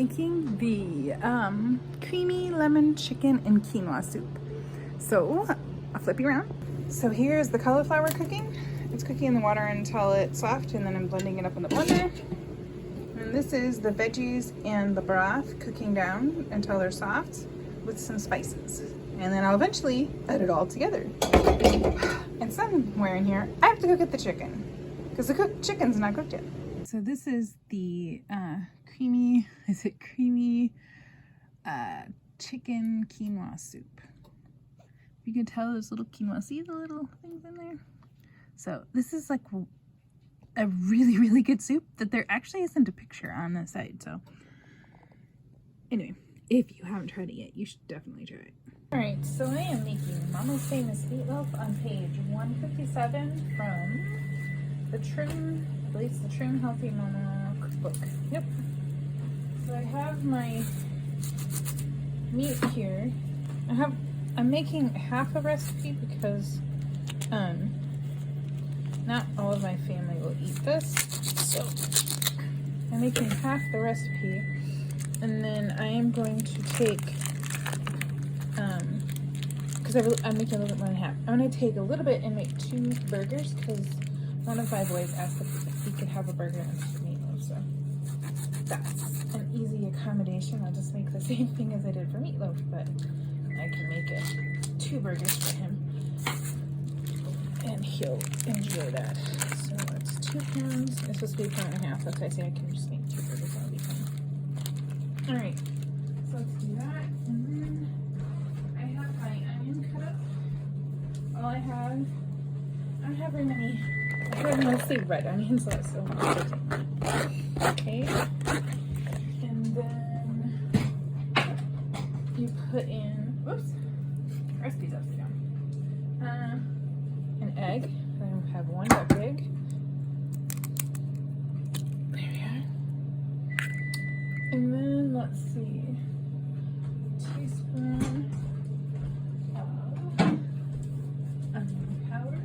making the creamy lemon chicken and quinoa soup. So I'll flip you around. So here's the cauliflower cooking. It's cooking in the water until it's soft, and then I'm blending it up in the blender. And this is the veggies and the broth cooking down until they're soft with some spices. And then I'll eventually add it all together. And somewhere in here, I have to go get the chicken because the chicken's not cooked yet. So this is the creamy chicken quinoa soup. You can tell there's little quinoa, see the little things in there? So this is like a really good soup that there actually isn't a picture on the side. So anyway, if you haven't tried it yet, you should definitely try it. All right, so I am making Mama's Famous Meatloaf on page 157 from the Trim, I believe it's the Trim Healthy Mama cookbook. Yep. So I have my meat here. I'm making half a recipe because not all of my family will eat this. So I'm making half the recipe, and then I am going to take because I'm making a little bit more than half. I'm going to take a little bit and make 2 burgers because one of my boys asked if he could have a burger and some meatloaf. So that's an easy accommodation. I'll just make the same thing as I did for meatloaf, but I can make it 2 burgers for him and he'll enjoy that. So it's 2 pounds. It's supposed to be 1.5. That's why I say I can just make 2 burgers. That'll be fine. Alright, so let's do that. And then I have my onion cut up. All I don't have very many. I have mostly red onions, so that's so much to take. Okay. And then you put in, whoops, recipe's upside down. An egg. I have 1 that big. There we are. And then let's see, a teaspoon of onion powder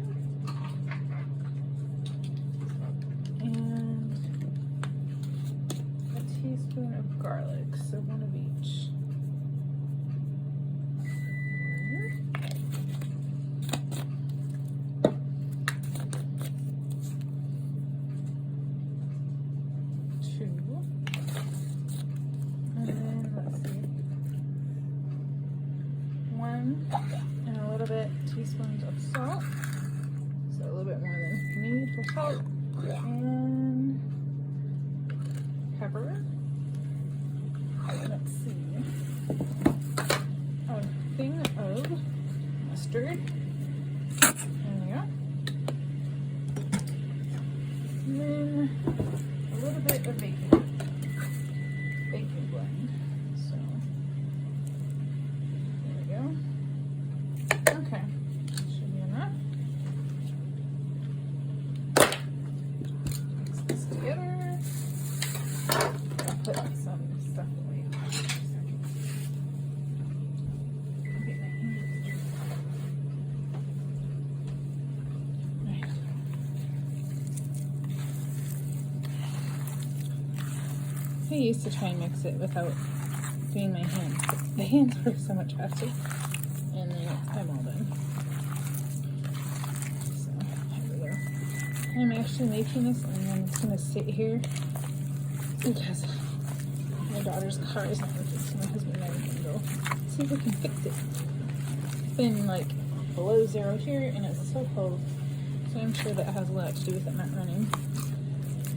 and a teaspoon of garlic, so 1 of each. And a little bit teaspoons of salt, so a little bit more than you need for salt, and pepper. Let's see, a thing of mustard. There we go. And then a little bit of bacon blend. So okay, should be enough. Mix this together. I'll put some stuff away. Get my hands. Right. I used to try and mix it without doing my hands, but the hands work so much faster. And then I'm all done. So here we go. I'm actually making this, and then it's gonna sit here because my daughter's car is not working, so my husband and I are gonna go see if we can fix it. It's been like below 0 here, and it's so cold, so I'm sure that has a lot to do with it not running.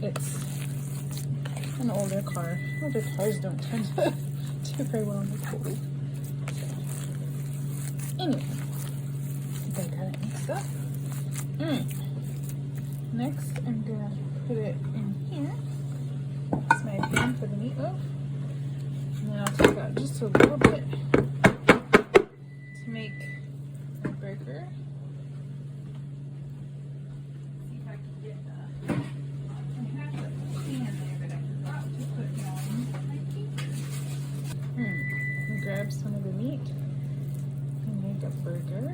It's an older car. Older cars don't tend to do very well in the cold. Anyway, I think I got it mixed up. Next, I'm gonna put it in here. It's my pan for the meatloaf. And then I'll take out just a little bit to make my burger. See if I can get I have the pan there, but I forgot to put down my pieces. Grab some of the meat. Make a burger.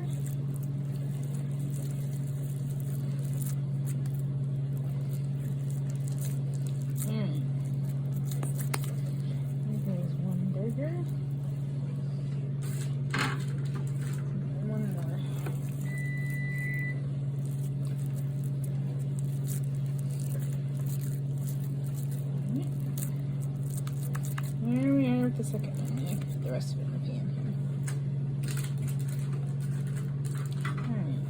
second and then put the rest of it in the pan here. Alright.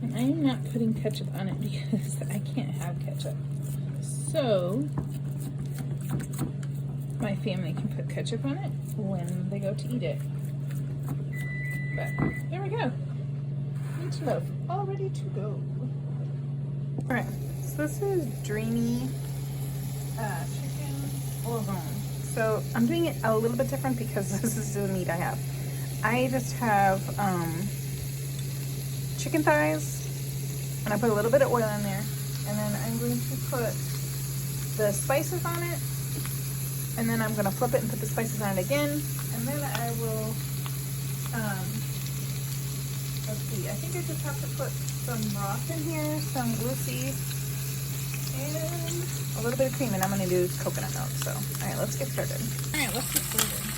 And I am not putting ketchup on it because I can't have ketchup. So my family can put ketchup on it when they go to eat it. But there we go. Meatloaf, all ready to go. Alright, so this is Dreamy chicken Lazone. So I'm doing it a little bit different because this is the meat I have. I just have chicken thighs, and I put a little bit of oil in there, and then I'm going to put the spices on it, and then I'm going to flip it and put the spices on it again, and then I will let's see, I think I just have to put some broth in here, some blue seeds, and a little bit of cream, and I'm going to do coconut milk. So alright, let's get started. Alright, let's get started.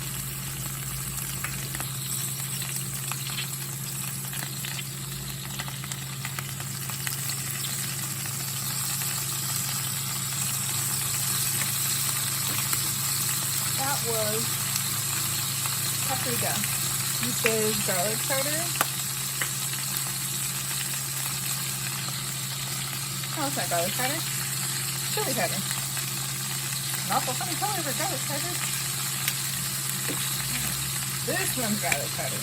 That was paprika. This is garlic powder. Oh, it's not garlic powder. Chili powder. An awful funny color for garlic powder. This one's garlic powder.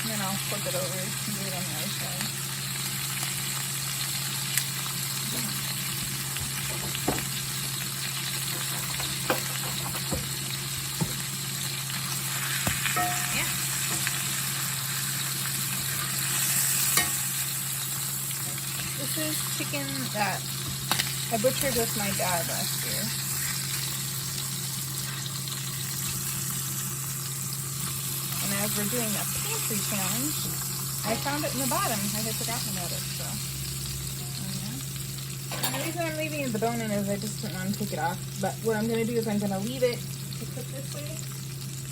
And then I'll flip it over and do it on the other side. This is chicken that I butchered with my dad last year. And as we're doing a pantry challenge, I found it in the bottom. I had forgotten about it, so. And the reason I'm leaving the bone in is I just didn't want to take it off. But what I'm going to do is I'm going to leave it to cook this way.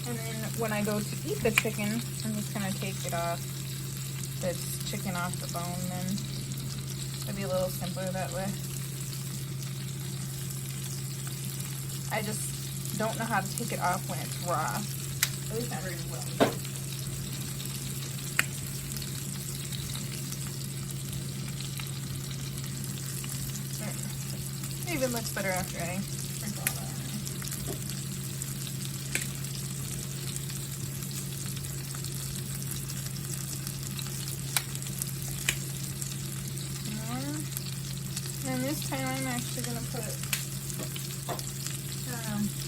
And then when I go to eat the chicken, I'm just going to take it off, this chicken off the bone, then it'll be a little simpler that way. I just don't know how to take it off when it's raw. At least not very well. It even looks better after I sprinkle all that in. And this time I'm actually going to put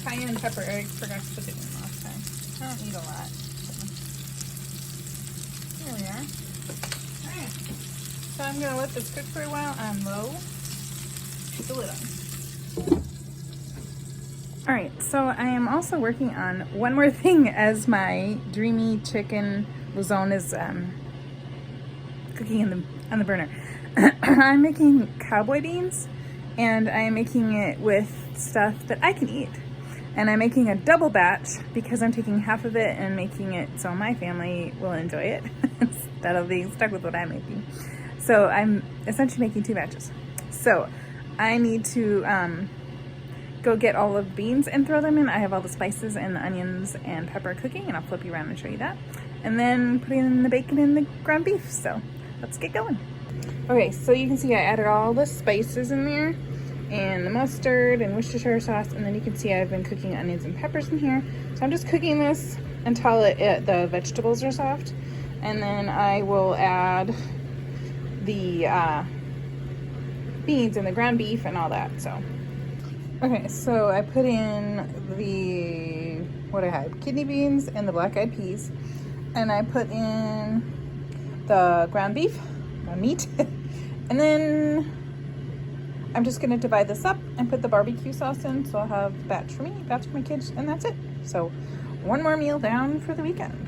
cayenne pepper. I forgot to put it in last time. I don't need a lot. So. There we are. Alright. So I'm going to let this cook for a while on low. Put the lid on. Alright, so I am also working on one more thing as my Dreamy chicken Lazone is cooking on the burner. I'm making Cowboy beans, and I am making it with stuff that I can eat. And I'm making a double batch because I'm taking half of it and making it so my family will enjoy it instead of being stuck with what I'm making. So I'm essentially making 2 batches. So I need to go get all of the beans and throw them in. I have all the spices and the onions and pepper cooking, and I'll flip you around and show you that. And then put in the bacon and the ground beef. So let's get going. Okay, so you can see I added all the spices in there, and the mustard and Worcestershire sauce, and then you can see I've been cooking onions and peppers in here. So I'm just cooking this until the vegetables are soft, and then I will add the beans and the ground beef and all that. So okay, so I put in the what I had, kidney beans and the black-eyed peas, and I put in the ground beef, meat, and then I'm just going to divide this up and put the barbecue sauce in, so I'll have batch for me, batch for my kids, and that's it. So one more meal down for the weekend.